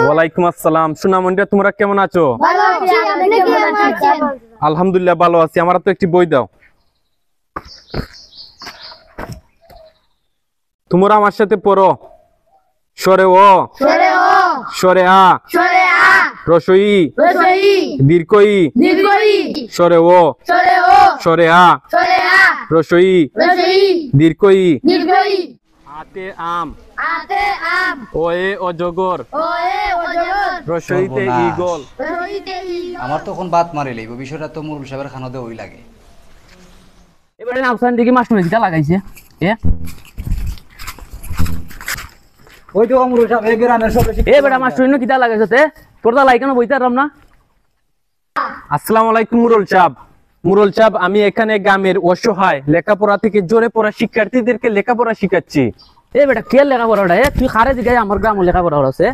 ওয়ালাইকুম আসসালাম। সুনামন্ডিরা, তোমরা কেমন আছো? আলহামদুলিল্লাহ ভালো আছি। আমার তো একটি বই দাও। তোমরা আমার সাথে পড়ো। সরে ও, সরে আ, রসই, দীর্ঘই, সরে ও, সরে আ, রসই, দীর্ঘই, আতে আম, ওয়ে অজগর, রসইতে ঈগল। আমার তো এখন বাত মারি লইব, বিষয়টা তো মুরুল সাহেবের খানাতে ওই লাগে। এবারে নামসান দিকে মাস্টার দিটা লাগাইছে ওই তো মুরুল সাহেব এই গ্রামের সব বেশি বেটা মাস্টার কিটা লাগাইছে তোর দা লাই কেন বইতে পারলাম না। আসসালামু আলাইকুম মুরুল সাহেব। মুরুল সাহেব, আমি এখানে গ্রামের অসহায় লেখাপড়া থেকে জোরে পড়া শিক্ষার্থীদেরকে লেখাপড়া শিখাচ্ছি। বেটা কে লেখাপড়া তুই খারে দিকে আমার গ্রাম লেখাপড়া আছে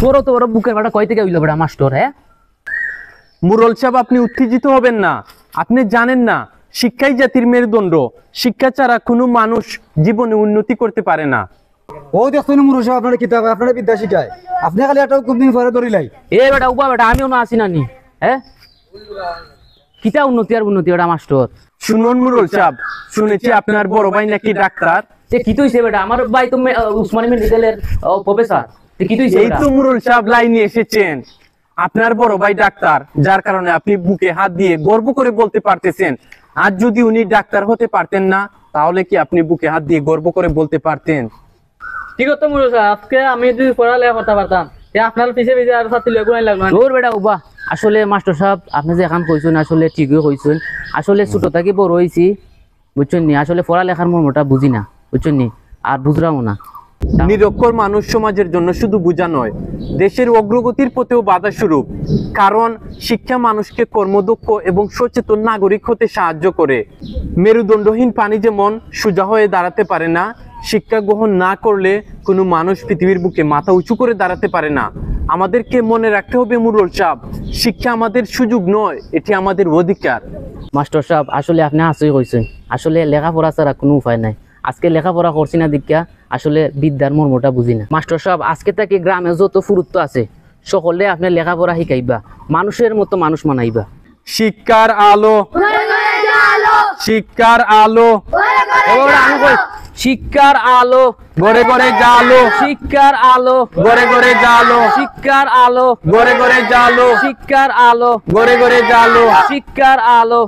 তোর তো বড় বুকের বেটা কয় থেকে হইলো বেটা মাস্টার। মুরুল সাহেব, আপনি উত্তেজিত হবেন না। আপনি জানেন না শিক্ষাই জাতির মেরুদণ্ড। শিক্ষা ছাড়া কোনো মানুষ জীবনে উন্নতি করতে পারে না। ও দেখুন মুরুল সাহেব আপনার কিতাব আপনার বিদ্যা শিখায়, আপনি খালি একটা কোন দিন পরে ধরিলাই। বেটা উবা বেটা আমিও না আসি নানি কিতা উন্নতি আর উন্নতি বেটা মাস্টার। শুনুন মুরুল সাহেব, শুনেছি আপনার বড় ভাই নাকি ডাক্তার। কি তুইছে বেটা? আমার ভাই তো উসমানী মেডিকেলের প্রফেসর। কি তুইছে? এই তো মুরুল সাহেব লাইনে এসেছেন। আপনার বড় ভাই ডাক্তার, যার কারণে আপনি বুকে হাত দিয়ে গর্ব করে বলতে পারতেছেন। আর যদি উনি ডাক্তার হতে পারতেন না, তাহলে কি আপনি বুকে হাত দিয়ে গর্ব করে বলতে পারতেন? ঠিক আছে মুরুল সাহেব, আজকে আমি যদি পড়ালেখা করতে পারতাম আপনার পিছে পিছে আর ছাত্রী লেগুনাই লাগলো। তোর বেটা উবা আসলে মাস্টার সাহেব আপনি যে এখন কইছেন আসলে ঠিকই কইছেন। আসলে ছোট থাকি বড় হয়েছি বুঝছেন নি। আসলে পড়ালেখার মর্মটা বুঝি না বুঝছেন নি, আর বুঝরাও না। নিরক্ষর মানুষ সমাজের জন্য শুধু বোঝা নয়, দেশের অগ্রগতির পথেও বাধা স্বরূপ। কারণ শিক্ষা মানুষকে কর্মদক্ষ এবং সচেতন নাগরিক হতে সাহায্য করে। মেরুদণ্ডহীন পানি যেমন সোজা হয়ে দাঁড়াতে পারে না, শিক্ষা গ্রহণ না করলে কোনো মানুষ পৃথিবীর বুকে মাথা উঁচু করে দাঁড়াতে পারে না। আমাদেরকে মনে রাখতে হবে মুরুল সাহেব, শিক্ষা আমাদের সুযোগ নয়, এটি আমাদের অধিকার। মাস্টার সাহেব আসলে আপনি হাসই কইছেন। আসলে লেখাপড়া ছাড়া কোনো উপায় নাই। আজকে লেখাপড়া করছি না দীক্ষা আসলে বিদ্যার মর্মটা বুঝি না। মাস্টার সাহেব আজকে থেকে গ্রামে যত ফুরুত্ব আছে সকলে আপনি লেখাপড়া শিখাইবা, মানুষের মতো মানুষ মানাইবা। শিক্ষার আলো, শিক্ষার আলো, শিক্ষার আলো গড়ে গড়ে জালো, শিক্ষার আলো গড়ে গড়ে জালো, শিক্ষার আলো গড়ে গড়ে জালো, শিক্ষার আলো গড়ে গড়ে জালো, শিক্ষার আলো।